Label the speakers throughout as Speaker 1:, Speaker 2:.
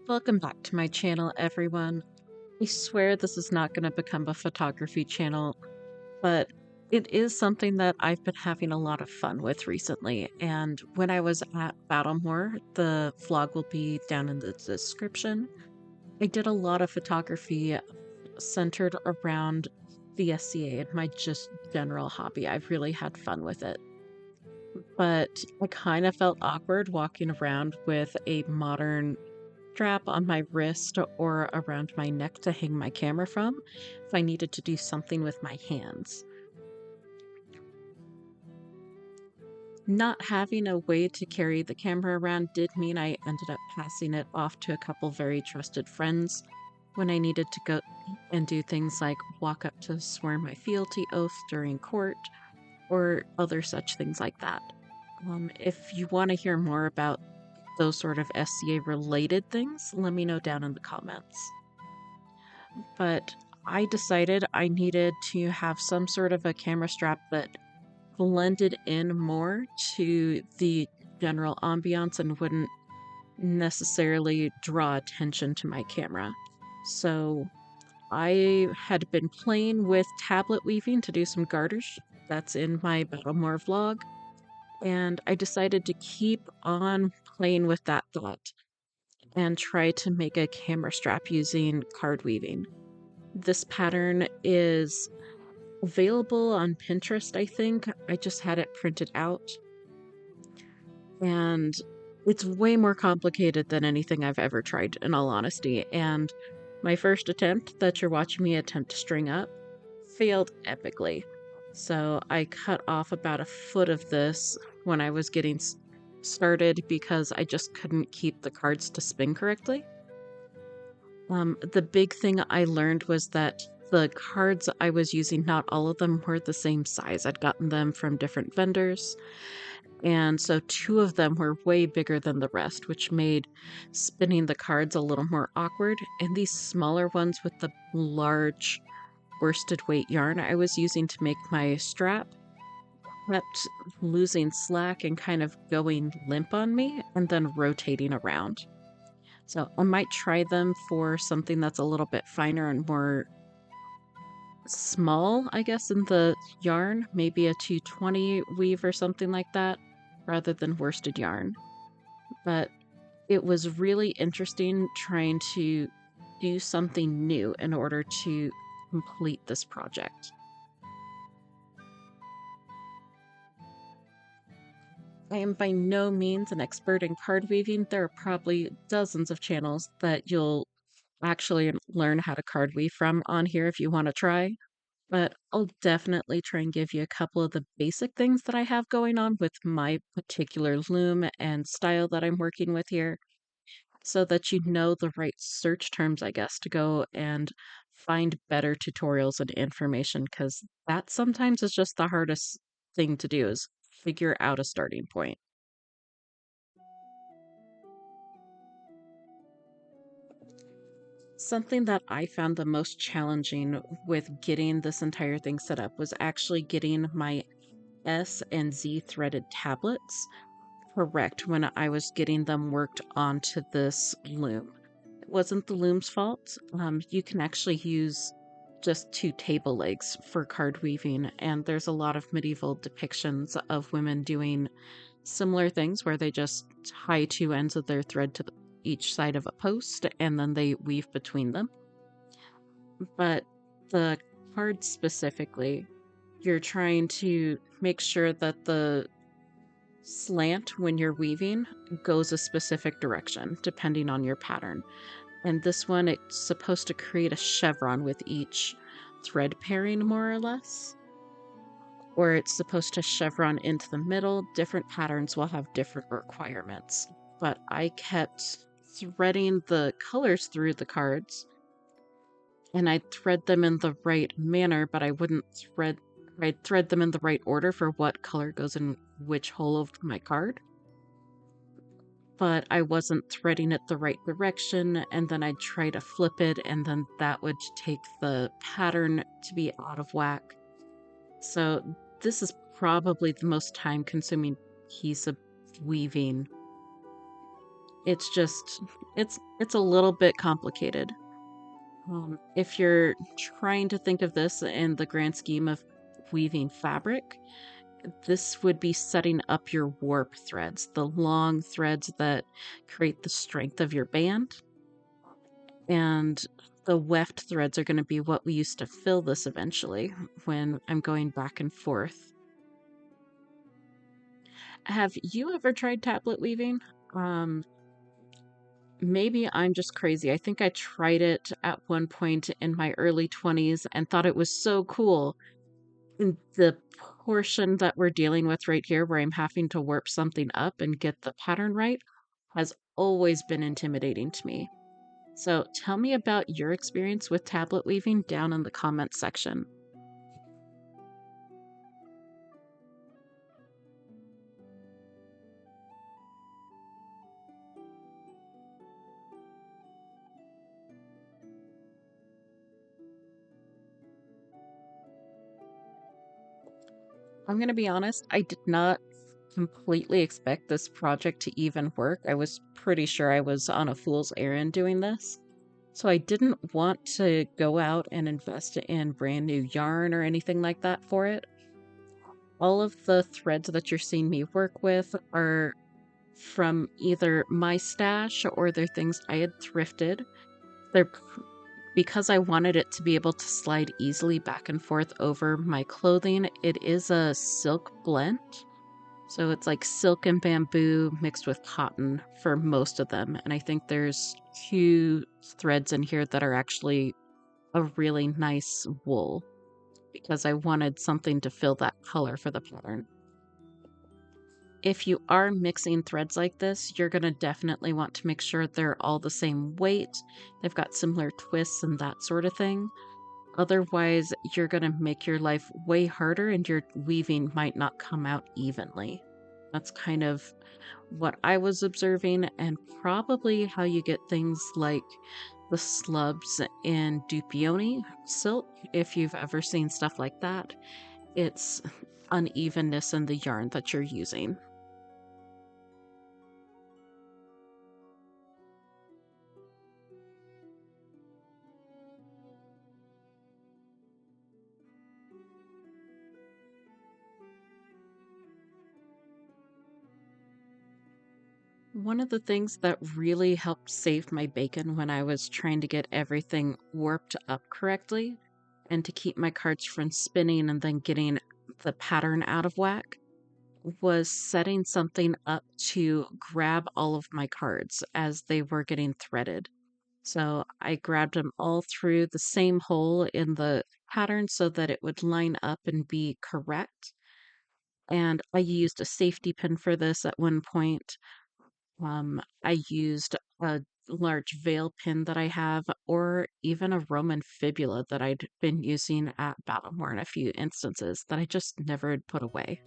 Speaker 1: Welcome back to my channel, everyone. I swear this is not going to become a photography channel, but it is something that I've been having a lot of fun with recently. And when I was at Battlemore, the vlog will be down in the description. I did a lot of photography centered around the SCA and my just general hobby. I've really had fun with it. But I kind of felt awkward walking around with a modern strap on my wrist or around my neck to hang my camera from if I needed to do something with my hands. Not having a way to carry the camera around did mean I ended up passing it off to a couple very trusted friends when I needed to go and do things like walk up to swear my fealty oath during court or other such things like that. If you want to hear more about those sort of SCA related things, let me know down in the comments. But I decided I needed to have some sort of a camera strap that blended in more to the general ambiance and wouldn't necessarily draw attention to my camera. So I had been playing with tablet weaving to do some garters. That's in my Battlemore vlog. And I decided to keep on playing with that thought and try to make a camera strap using card weaving. This pattern is available on Pinterest, I think. I just had it printed out. And it's way more complicated than anything I've ever tried, in all honesty. And my first attempt that you're watching me attempt to string up failed epically. So I cut off about a foot of this when I was getting started because I just couldn't keep the cards to spin correctly. The big thing I learned was that the cards I was using, not all of them were the same size. I'd gotten them from different vendors, and so two of them were way bigger than the rest, which made spinning the cards a little more awkward. And these smaller ones with the large worsted weight yarn I was using to make my strap kept losing slack and kind of going limp on me and then rotating around. So I might try them for something that's a little bit finer and more small, I guess, in the yarn, maybe a 220 weave or something like that, rather than worsted yarn. But it was really interesting trying to do something new in order to complete this project. I am by no means an expert in card weaving. There are probably dozens of channels that you'll actually learn how to card weave from on here if you want to try. But I'll definitely try and give you a couple of the basic things that I have going on with my particular loom and style that I'm working with here so that you know the right search terms, I guess, to go and find better tutorials and information because that sometimes is just the hardest thing to do is figure out a starting point. Something that I found the most challenging with getting this entire thing set up was actually getting my S and Z threaded tablets correct when I was getting them worked onto this loom. It wasn't the loom's fault. You can actually use just two table legs for card weaving, and there's a lot of medieval depictions of women doing similar things where they just tie two ends of their thread to each side of a post and then they weave between them. But the card specifically, you're trying to make sure that the slant when you're weaving goes a specific direction depending on your pattern. And this one, it's supposed to create a chevron with each thread pairing more or less, or it's supposed to chevron into the middle. Different patterns will have different requirements, but I kept threading the colors through the cards and I'd thread them in the right manner, but I'd thread them in the right order for what color goes in which hole of my card. But I wasn't threading it the right direction, and then I'd try to flip it, and then that would take the pattern to be out of whack. So this is probably the most time-consuming piece of weaving It's just it's a little bit complicated. If you're trying to think of this in the grand scheme of weaving fabric, this would be setting up your warp threads, the long threads that create the strength of your band. And the weft threads are going to be what we use to fill this eventually when I'm going back and forth. Have you ever tried tablet weaving? Um, Maybe I'm just crazy. I think I tried it at one point in my early 20s and thought it was so cool. And the portion that we're dealing with right here, where I'm having to warp something up and get the pattern right, has always been intimidating to me. So tell me about your experience with tablet weaving down in the comments section. I'm going to be honest, I did not completely expect this project to even work. I was pretty sure I was on a fool's errand doing this. So I didn't want to go out and invest in brand new yarn or anything like that for it. All of the threads that you're seeing me work with are from either my stash or they're things I had thrifted. They're because I wanted it to be able to slide easily back and forth over my clothing. It is a silk blend. So it's like silk and bamboo mixed with cotton for most of them. And I think there's two threads in here that are actually a really nice wool because I wanted something to fill that color for the pattern. If you are mixing threads like this, you're going to definitely want to make sure they're all the same weight. They've got similar twists and that sort of thing. Otherwise, you're going to make your life way harder and your weaving might not come out evenly. That's kind of what I was observing, and probably how you get things like the slubs in Dupioni silk. If you've ever seen stuff like that, it's unevenness in the yarn that you're using. One of the things that really helped save my bacon when I was trying to get everything warped up correctly and to keep my cards from spinning and then getting the pattern out of whack was setting something up to grab all of my cards as they were getting threaded. So I grabbed them all through the same hole in the pattern so that it would line up and be correct. And I used a safety pin for this at one point. I used a large veil pin that I have, or even a Roman fibula that I'd been using at Battlemore in a few instances that I just never had put away.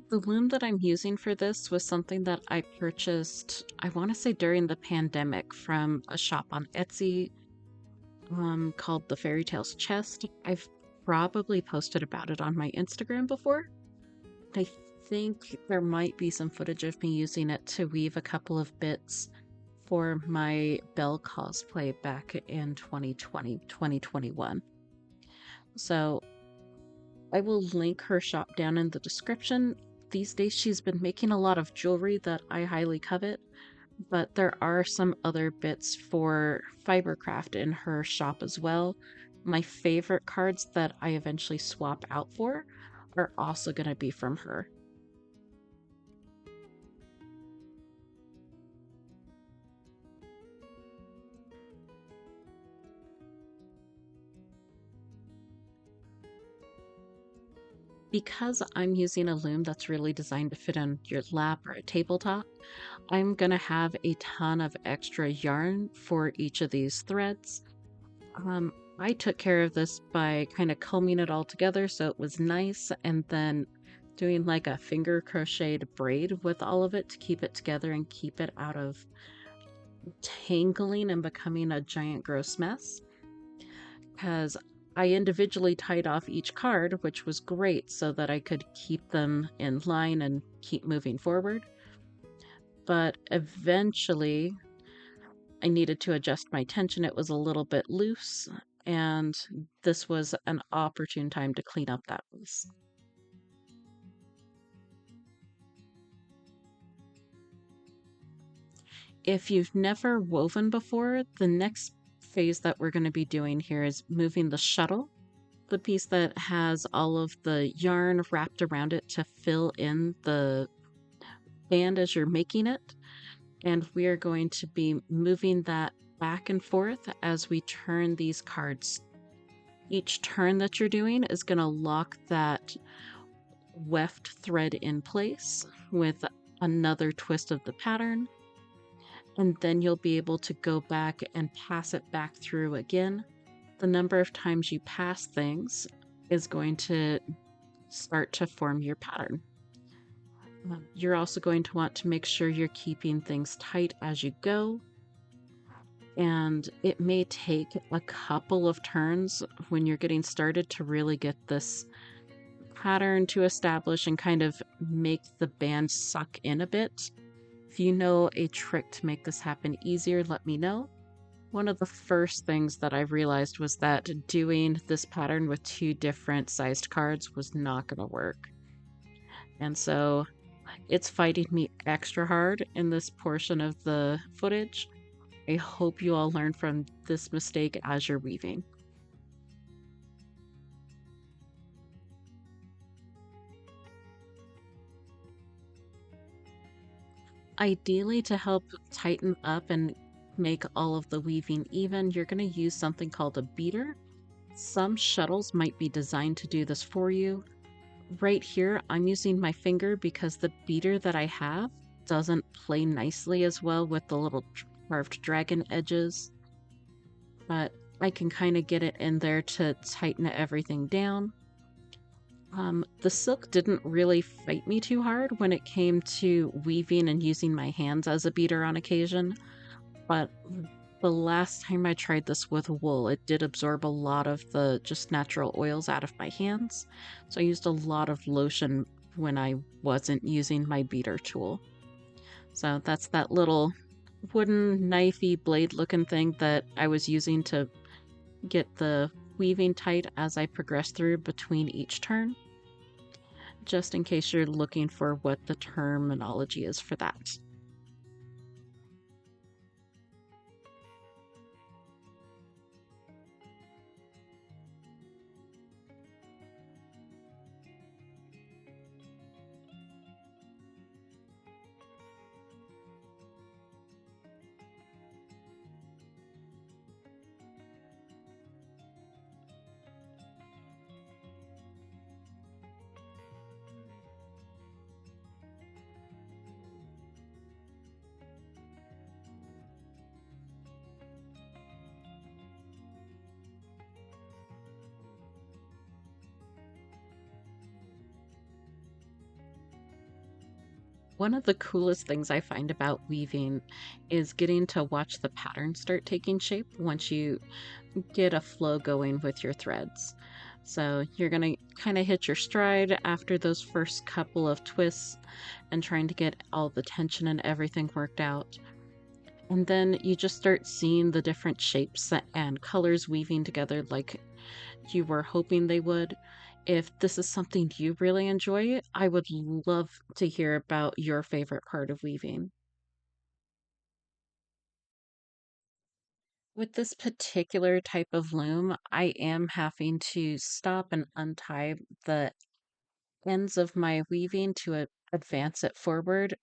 Speaker 1: The loom that I'm using for this was something that I purchased, I want to say during the pandemic, from a shop on Etsy called the Fairy Tales Chest. I've probably posted about it on my Instagram before. I think there might be some footage of me using it to weave a couple of bits for my Belle cosplay back in 2020, 2021. So I will link her shop down in the description. These days she's been making a lot of jewelry that I highly covet, but there are some other bits for fibercraft in her shop as well. My favorite cards that I eventually swap out for are also going to be from her. Because I'm using a loom that's really designed to fit on your lap or a tabletop, I'm going to have a ton of extra yarn for each of these threads. I took care of this by kind of combing it all together so it was nice and then doing like a finger crocheted braid with all of it to keep it together and keep it out of tangling and becoming a giant gross mess. Because I individually tied off each card, which was great so that I could keep them in line and keep moving forward. But eventually, I needed to adjust my tension. It was a little bit loose, and this was an opportune time to clean up that mess. If you've never woven before, the next phase that we're going to be doing here is moving the shuttle, the piece that has all of the yarn wrapped around it to fill in the band as you're making it. And we are going to be moving that back and forth as we turn these cards. Each turn that you're doing is going to lock that weft thread in place with another twist of the pattern, and then you'll be able to go back and pass it back through again. The number of times you pass things is going to start to form your pattern. You're also going to want to make sure you're keeping things tight as you go, and it may take a couple of turns when you're getting started to really get this pattern to establish and kind of make the band suck in a bit. If you know a trick to make this happen easier, let me know. One of the first things that I realized was that doing this pattern with two different sized cards was not going to work. And so it's fighting me extra hard in this portion of the footage. I hope you all learn from this mistake as you're weaving. Ideally, to help tighten up and make all of the weaving even, you're going to use something called a beater. Some shuttles might be designed to do this for you. Right here, I'm using my finger because the beater that I have doesn't play nicely as well with the little carved dragon edges, but I can kind of get it in there to tighten everything down. The silk didn't really fight me too hard when it came to weaving and using my hands as a beater on occasion, but the last time I tried this with wool, it did absorb a lot of the just natural oils out of my hands, so I used a lot of lotion when I wasn't using my beater tool. So that's that little wooden knifey blade looking thing that I was using to get the weaving tight as I progressed through between each turn, just in case you're looking for what the terminology is for that. One of the coolest things I find about weaving is getting to watch the pattern start taking shape once you get a flow going with your threads. So you're going to kind of hit your stride after those first couple of twists and trying to get all the tension and everything worked out. And then you just start seeing the different shapes and colors weaving together like you were hoping they would. If this is something you really enjoy, I would love to hear about your favorite part of weaving. With this particular type of loom, I am having to stop and untie the ends of my weaving to advance it forward.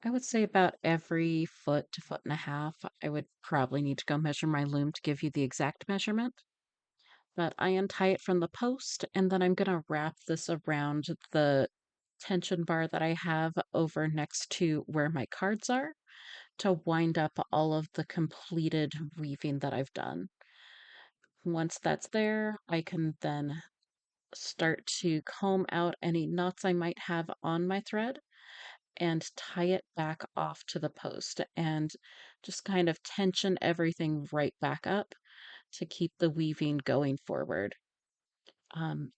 Speaker 1: I would say about every foot to foot and a half. I would probably need to go measure my loom to give you the exact measurement. But I untie it from the post, and then I'm going to wrap this around the tension bar that I have over next to where my cards are to wind up all of the completed weaving that I've done. Once that's there, I can then start to comb out any knots I might have on my thread and tie it back off to the post and just kind of tension everything right back up to keep the weaving going forward.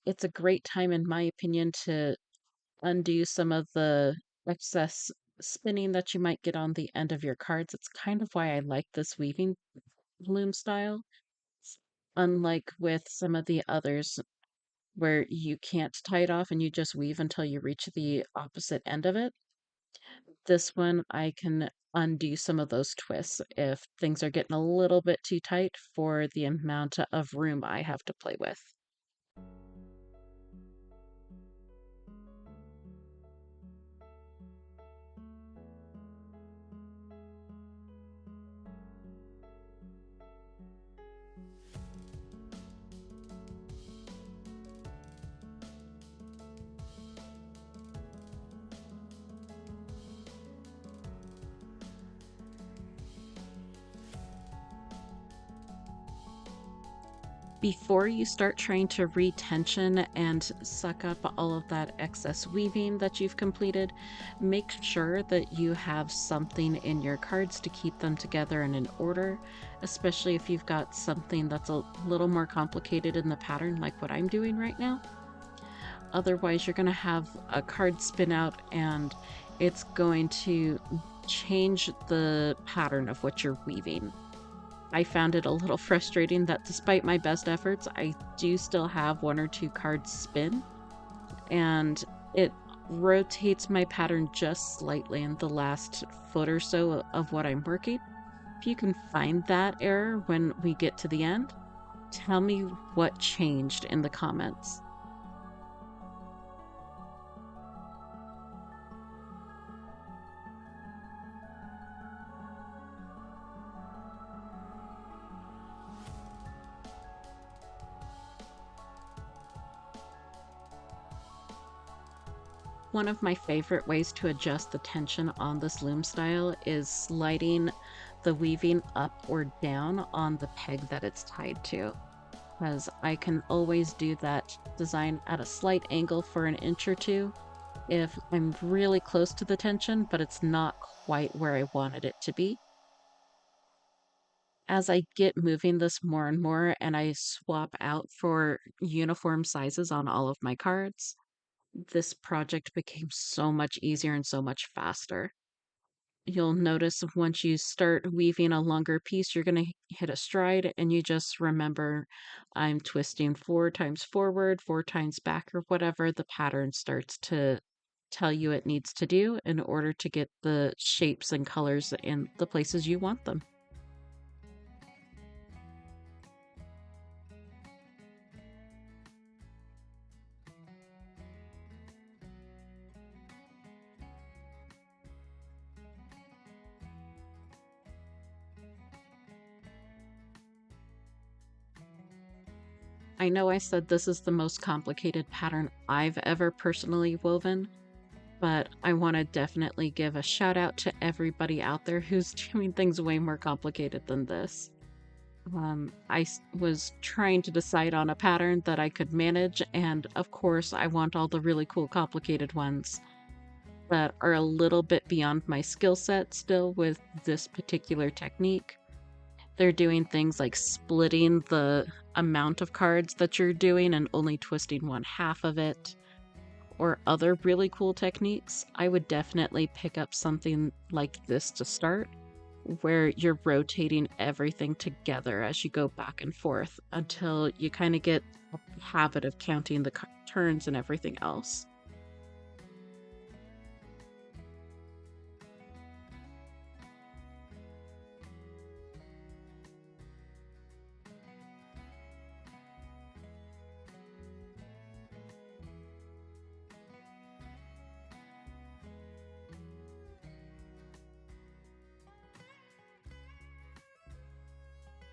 Speaker 1: It's a great time, in my opinion, to undo some of the excess spinning that you might get on the end of your cards. It's kind of why I like this weaving loom style. Unlike with some of the others where you can't tie it off and you just weave until you reach the opposite end of it. This one, I can undo some of those twists if things are getting a little bit too tight for the amount of room I have to play with. Before you start trying to retension and suck up all of that excess weaving that you've completed, make sure that you have something in your cards to keep them together and in order, especially if you've got something that's a little more complicated in the pattern like what I'm doing right now. Otherwise, you're going to have a card spin out and it's going to change the pattern of what you're weaving. I found it a little frustrating that despite my best efforts, I do still have one or two cards spin, and it rotates my pattern just slightly in the last foot or so of what I'm working. If you can find that error when we get to the end, tell me what changed in the comments. One of my favorite ways to adjust the tension on this loom style is sliding the weaving up or down on the peg that it's tied to, because I can always do that design at a slight angle for an inch or two if I'm really close to the tension, but it's not quite where I wanted it to be. As I get moving this more and more and I swap out for uniform sizes on all of my cards, this project became so much easier and so much faster. You'll notice once you start weaving a longer piece, you're going to hit a stride and you just remember I'm twisting 4 times forward, 4 times back, or whatever the pattern starts to tell you it needs to do in order to get the shapes and colors in the places you want them. I know I said this is the most complicated pattern I've ever personally woven, but I want to definitely give a shout out to everybody out there who's doing things way more complicated than this. Was trying to decide on a pattern that I could manage, and of course, I want all the really cool, complicated ones that are a little bit beyond my skill set still with this particular technique. They're doing things like splitting the amount of cards that you're doing and only twisting one half of it, or other really cool techniques. I would definitely pick up something like this to start, where you're rotating everything together as you go back and forth until you kind of get a habit of counting the turns and everything else.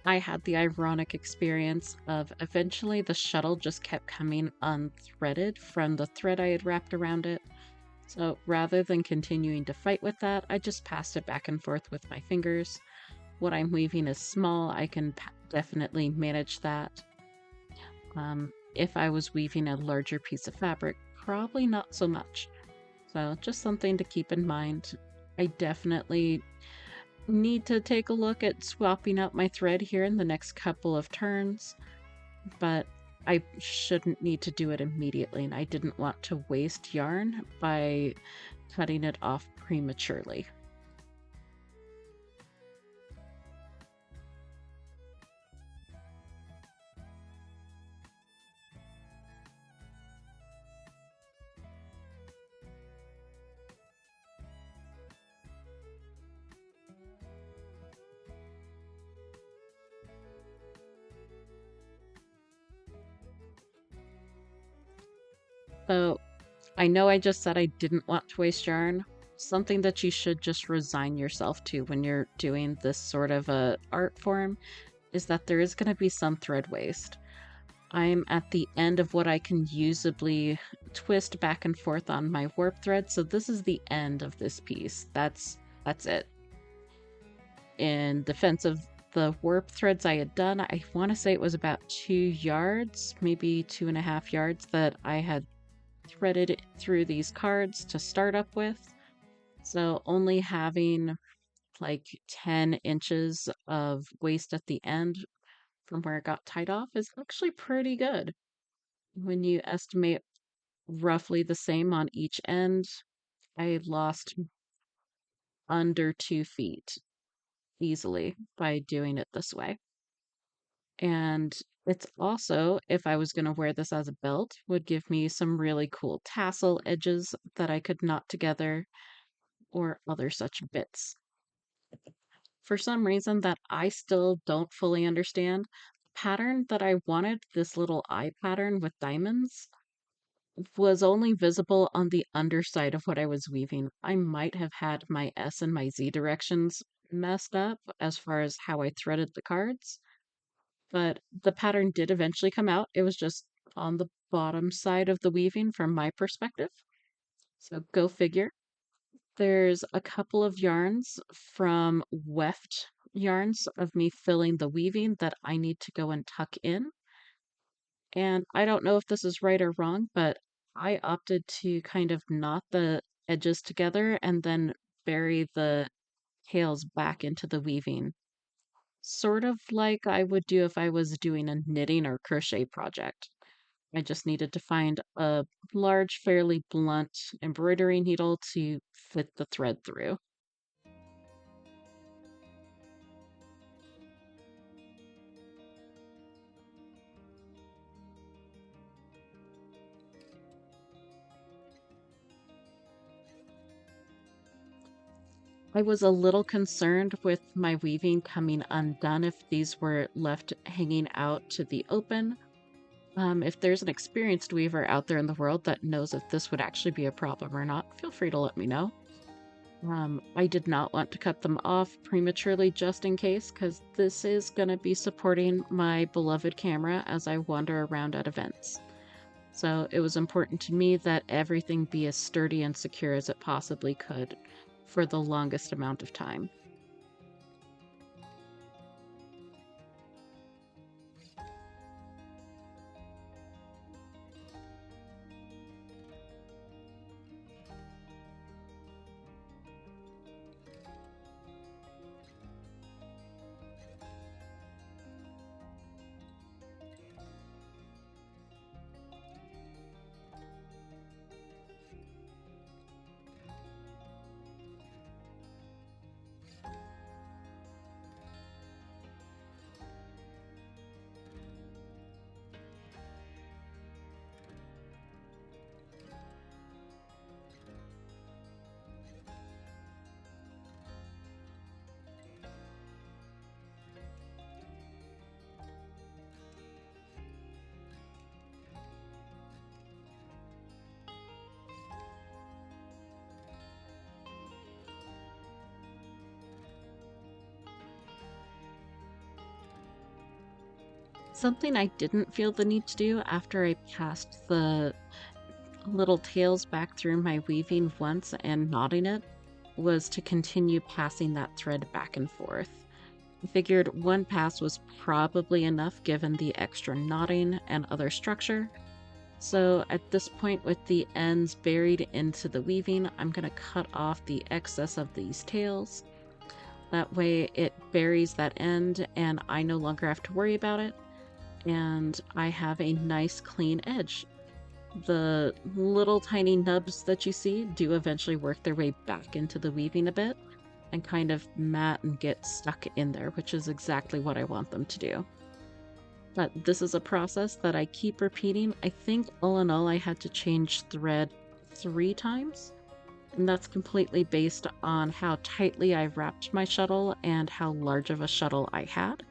Speaker 1: I had the ironic experience of eventually the shuttle just kept coming unthreaded from the thread I had wrapped around it. So rather than continuing to fight with that, I just passed it back and forth with my fingers. What I'm weaving is small, I can definitely manage that. if I was weaving a larger piece of fabric, probably not so much. So just something to keep in mind. I definitely need to take a look at swapping out my thread here in the next couple of turns, but I shouldn't need to do it immediately, and I didn't want to waste yarn by cutting it off prematurely. So I know I just said I didn't want to waste yarn. Something that you should just resign yourself to when you're doing this sort of a art form is that there is going to be some thread waste. I'm at the end of what I can usably twist back and forth on my warp thread, so this is the end of this piece. That's it. In defense of the warp threads I had done, I want to say it was about 2 yards, maybe 2.5 yards that I had threaded through these cards to start up with. So only having like 10 inches of waste at the end from where it got tied off is actually pretty good. When you estimate roughly the same on each end, I lost under 2 feet easily by doing it this way. And it's also, if I was going to wear this as a belt, would give me some really cool tassel edges that I could knot together or other such bits. For some reason that I still don't fully understand, the pattern that I wanted, this little eye pattern with diamonds, was only visible on the underside of what I was weaving. I might have had my S and my Z directions messed up as far as how I threaded the cards, but the pattern did eventually come out. It was just on the bottom side of the weaving from my perspective. So go figure. There's a couple of yarns from weft yarns of me filling the weaving that I need to go and tuck in. And I don't know if this is right or wrong, but I opted to kind of knot the edges together and then bury the tails back into the weaving. Sort of like I would do if I was doing a knitting or crochet project. I just needed to find a large, fairly blunt embroidery needle to fit the thread through. I was a little concerned with my weaving coming undone if these were left hanging out to the open. If there's an experienced weaver out there in the world that knows if this would actually be a problem or not, feel free to let me know. I did not want to cut them off prematurely just in case, because this is going to be supporting my beloved camera as I wander around at events. So it was important to me that everything be as sturdy and secure as it possibly could for the longest amount of time. Something I didn't feel the need to do after I passed the little tails back through my weaving once and knotting it was to continue passing that thread back and forth. I figured one pass was probably enough given the extra knotting and other structure. So at this point, with the ends buried into the weaving, I'm going to cut off the excess of these tails. That way it buries that end and I no longer have to worry about it. And I have a nice clean edge. The little tiny nubs that you see do eventually work their way back into the weaving a bit and kind of mat and get stuck in there, which is exactly what I want them to do. But this is a process that I keep repeating. I think all in all, I had to change thread 3 times, and that's completely based on how tightly I wrapped my shuttle and how large of a shuttle I had.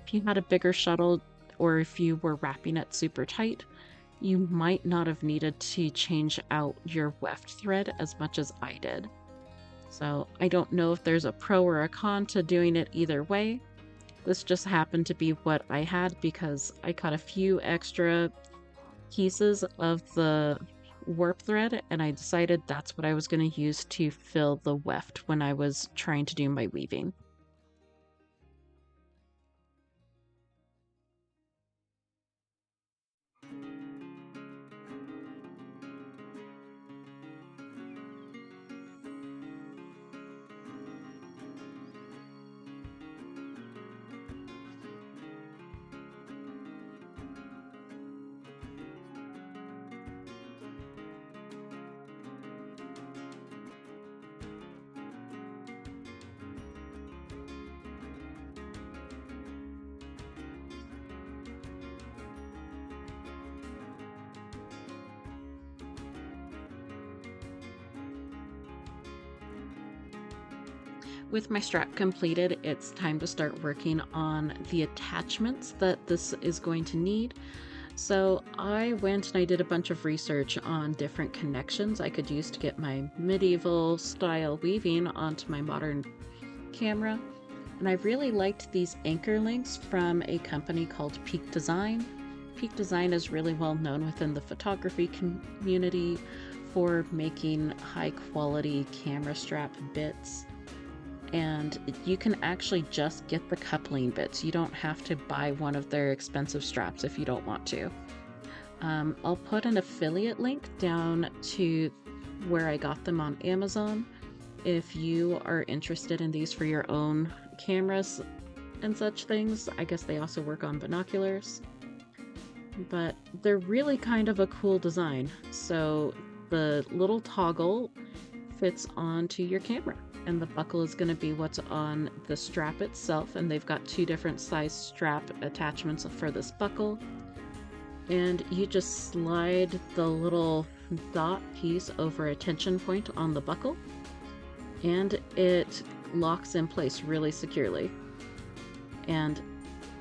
Speaker 1: If you had a bigger shuttle, or if you were wrapping it super tight, you might not have needed to change out your weft thread as much as I did. So I don't know if there's a pro or a con to doing it either way. This just happened to be what I had because I cut a few extra pieces of the warp thread and I decided that's what I was going to use to fill the weft when I was trying to do my weaving. With my strap completed, it's time to start working on the attachments that this is going to need. So I went and I did a bunch of research on different connections I could use to get my medieval style weaving onto my modern camera. And I really liked these anchor links from a company called Peak Design. Peak Design is really well known within the photography community for making high quality camera strap bits. And you can actually just get the coupling bits. You don't have to buy one of their expensive straps if you don't want to. I'll put an affiliate link down to where I got them on Amazon if you are interested in these for your own cameras and such things. I guess they also work on binoculars. But they're really kind of a cool design. So the little toggle fits onto your camera, and the buckle is going to be what's on the strap itself, and they've got 2 different size strap attachments for this buckle. And you just slide the little dot piece over a tension point on the buckle, and it locks in place really securely. And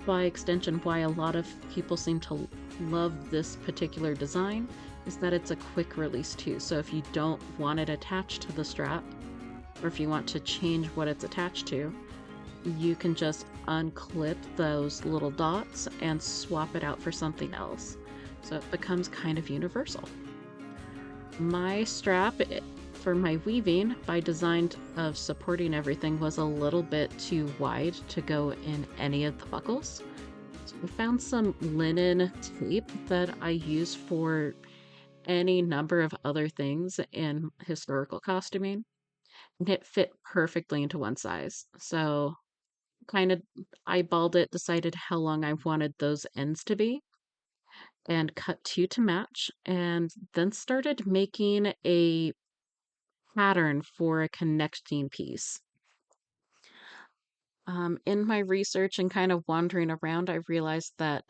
Speaker 1: by extension, why a lot of people seem to love this particular design is that it's a quick release too. So if you don't want it attached to the strap, or if you want to change what it's attached to, you can just unclip those little dots and swap it out for something else. So it becomes kind of universal. My strap for my weaving, by design of supporting everything, was a little bit too wide to go in any of the buckles. So I found some linen tape that I use for any number of other things in historical costuming, and it fit perfectly into one size. So kind of eyeballed it, decided how long I wanted those ends to be, and cut 2 to match, and then started making a pattern for a connecting piece. In my research and kind of wandering around, I realized that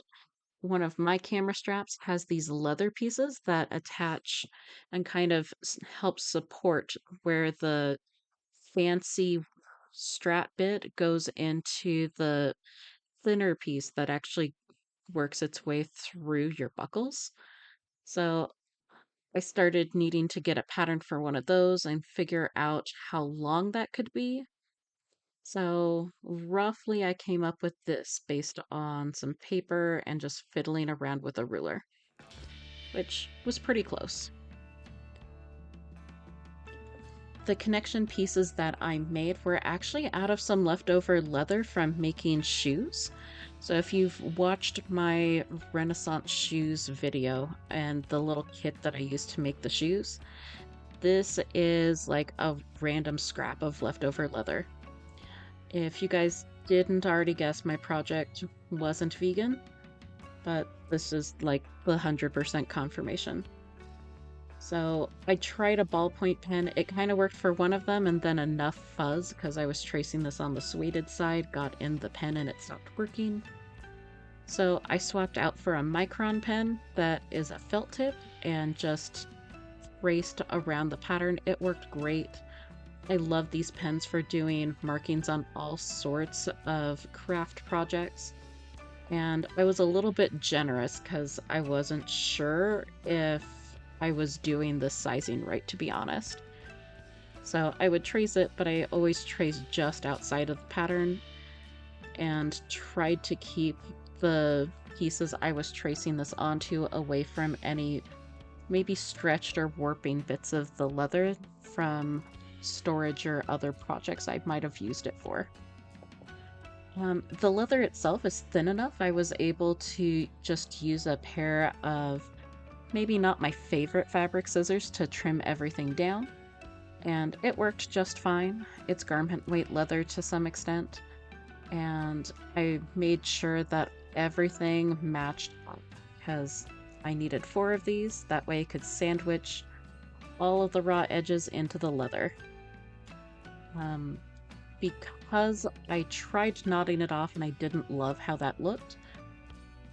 Speaker 1: one of my camera straps has these leather pieces that attach and kind of help support where the fancy strap bit goes into the thinner piece that actually works its way through your buckles. So I started needing to get a pattern for one of those and figure out how long that could be. So roughly I came up with this based on some paper and just fiddling around with a ruler, which was pretty close. the connection pieces that I made were actually out of some leftover leather from making shoes. So if you've watched my Renaissance shoes video and the little kit that I used to make the shoes, this is like a random scrap of leftover leather. If you guys didn't already guess, my project wasn't vegan, but this is like the 100% confirmation. So I tried a ballpoint pen. It kind of worked for one of them, and then enough fuzz, because I was tracing this on the suede side, got in the pen and it stopped working. So I swapped out for a micron pen that is a felt tip and just traced around the pattern. It worked great. I love these pens for doing markings on all sorts of craft projects. And I was a little bit generous because I wasn't sure if I was doing the sizing right, to be honest. So I would trace it, but I always traced just outside of the pattern and tried to keep the pieces I was tracing this onto away from any maybe stretched or warping bits of the leather from storage or other projects I might have used it for. The leather itself is thin enough I was able to just use a pair of maybe not my favorite fabric scissors to trim everything down, and it worked just fine. It's garment weight leather to some extent, and I made sure that everything matched up because I needed 4 of these. That way I could sandwich all of the raw edges into the leather. Because I tried knotting it off and I didn't love how that looked,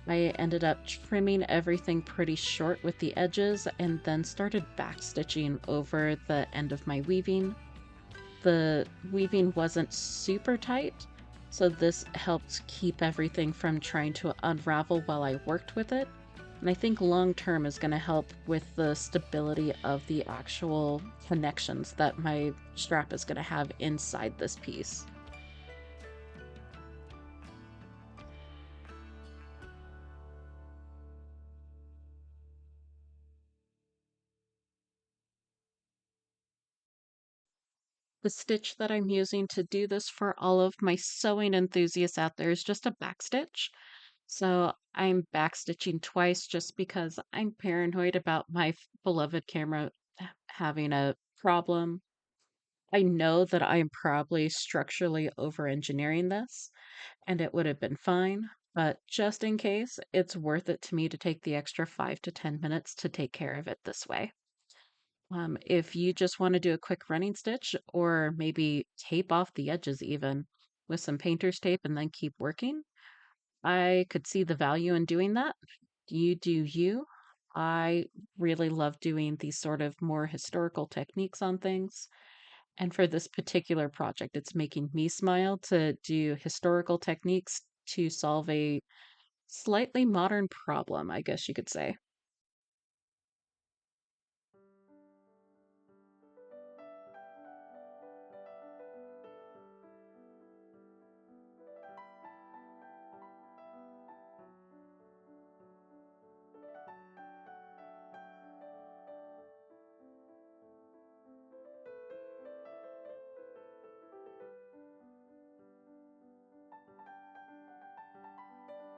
Speaker 1: I ended up trimming everything pretty short with the edges and then started backstitching over the end of my weaving. The weaving wasn't super tight, so this helped keep everything from trying to unravel while I worked with it. And I think long term is going to help with the stability of the actual connections that my strap is going to have inside this piece. The stitch that I'm using to do this for all of my sewing enthusiasts out there is just a backstitch. So I'm backstitching twice just because I'm paranoid about my beloved camera having a problem. I know that I am probably structurally over engineering this, and it would have been fine, but just in case, it's worth it to me to take the extra 5 to 10 minutes to take care of it this way. If you just want to do a quick running stitch or maybe tape off the edges even with some painter's tape and then keep working, I could see the value in doing that. You do you. I really love doing these sort of more historical techniques on things. And for this particular project, it's making me smile to do historical techniques to solve a slightly modern problem, I guess you could say.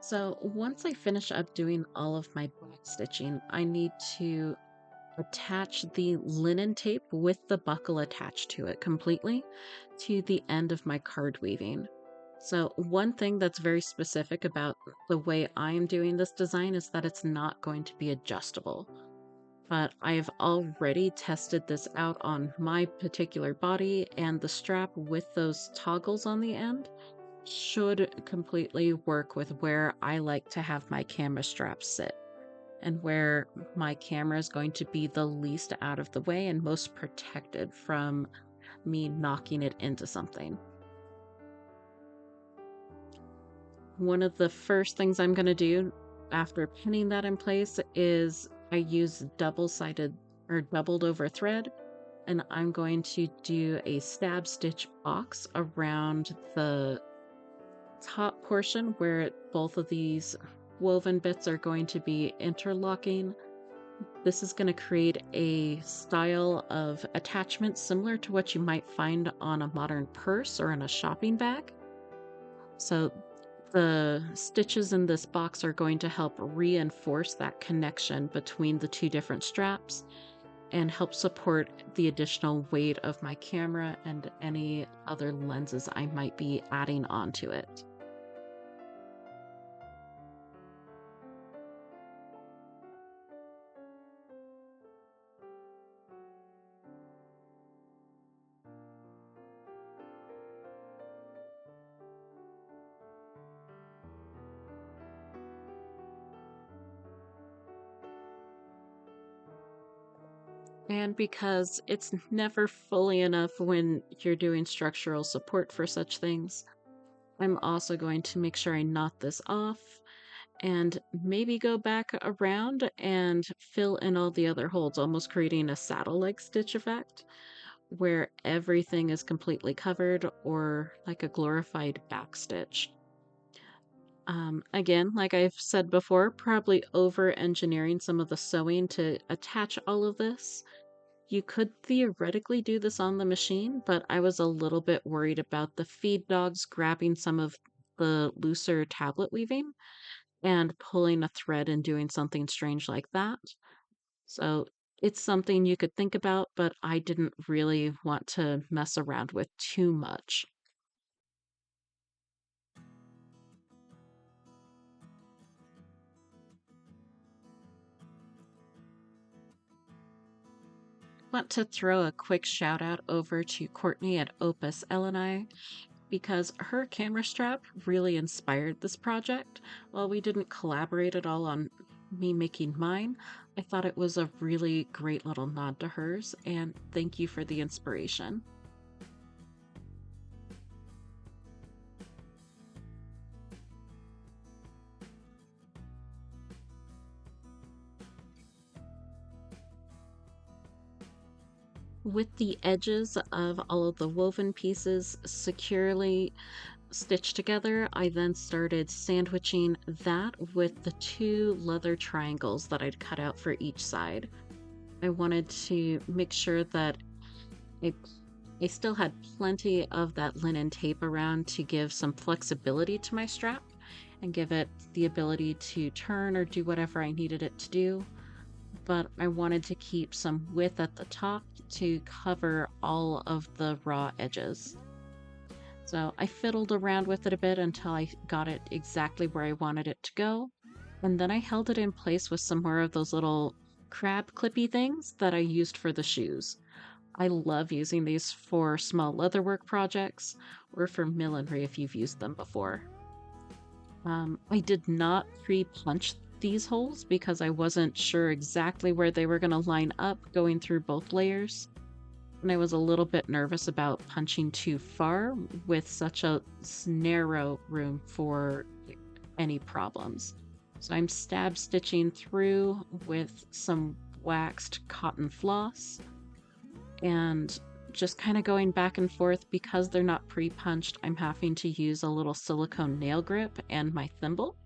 Speaker 1: So once I finish up doing all of my back stitching, I need to attach the linen tape with the buckle attached to it completely to the end of my card weaving. So one thing that's very specific about the way I am doing this design is that it's not going to be adjustable. But I've already tested this out on my particular body, and the strap with those toggles on the end should completely work with where I like to have my camera strap sit and where my camera is going to be the least out of the way and most protected from me knocking it into something. One of the first things I'm going to do after pinning that in place is I use double-sided or doubled over thread, and I'm going to do a stab stitch box around the top portion where both of these woven bits are going to be interlocking. This is going to create a style of attachment similar to what you might find on a modern purse or in a shopping bag. So the stitches in this box are going to help reinforce that connection between the two different straps and help support the additional weight of my camera and any other lenses I might be adding onto it. And because it's never fully enough when you're doing structural support for such things, I'm also going to make sure I knot this off and maybe go back around and fill in all the other holes, almost creating a saddle-like stitch effect where everything is completely covered, or like a glorified back stitch. Again, like I've said before, probably over engineering some of the sewing to attach all of this. You could theoretically do this on the machine, but I was a little bit worried about the feed dogs grabbing some of the looser tablet weaving and pulling a thread and doing something strange like that. So it's something you could think about, but I didn't really want to mess around with too much. Want to throw a quick shout out over to Courtney at Opus Elenae because her camera strap really inspired this project. While we didn't collaborate at all on me making mine, I thought it was a really great little nod to hers, and thank you for the inspiration. With the edges of all of the woven pieces securely stitched together, I then started sandwiching that with the two leather triangles that I'd cut out for each side. I wanted to make sure that I, I still had plenty of that linen tape around to give some flexibility to my strap and give it the ability to turn or do whatever I needed it to do. But I wanted to keep some width at the top to cover all of the raw edges. So I fiddled around with it a bit until I got it exactly where I wanted it to go. And then I held it in place with some more of those little crab clippy things that I used for the shoes. I love using these for small leatherwork projects or for millinery if you've used them before. I did not pre-punch these holes because I wasn't sure exactly where they were going to line up going through both layers. And I was a little bit nervous about punching too far with such a narrow room for any problems. So I'm stab stitching through with some waxed cotton floss and just kind of going back and forth. Because they're not pre-punched, I'm having to use a little silicone nail grip and my thimble,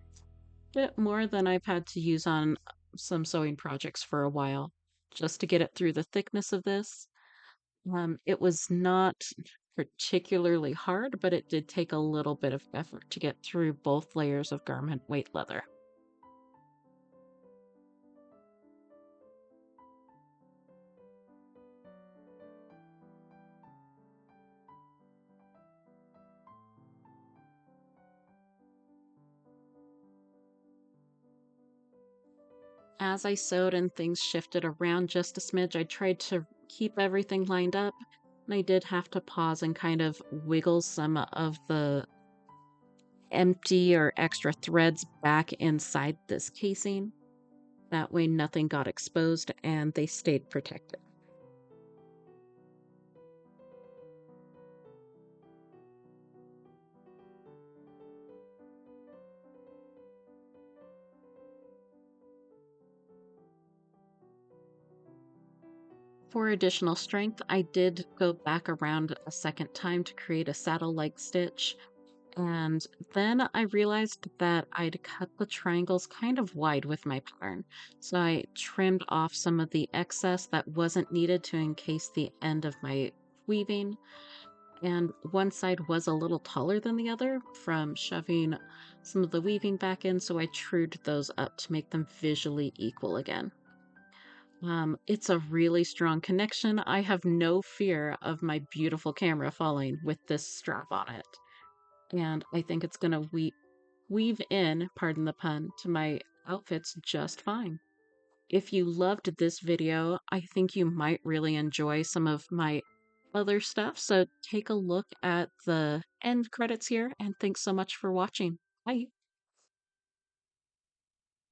Speaker 1: a bit more than I've had to use on some sewing projects for a while, just to get it through the thickness of this. It was not particularly hard, but it did take a little bit of effort to get through both layers of garment weight leather. As I sewed and things shifted around just a smidge, I tried to keep everything lined up, and I did have to pause and kind of wiggle some of the empty or extra threads back inside this casing. That way nothing got exposed and they stayed protected. For additional strength, I did go back around a second time to create a saddle-like stitch, And then I realized that I'd cut the triangles kind of wide with my pattern. So I trimmed off some of the excess that wasn't needed to encase the end of my weaving. And one side was a little taller than the other from shoving some of the weaving back in. So I trued those up to make them visually equal again. It's a really strong connection. I have no fear of my beautiful camera falling with this strap on it. And I think it's going to weave in, pardon the pun, to my outfits just fine. If you loved this video, I think you might really enjoy some of my other stuff. So take a look at the end credits here, and thanks so much for watching. Bye.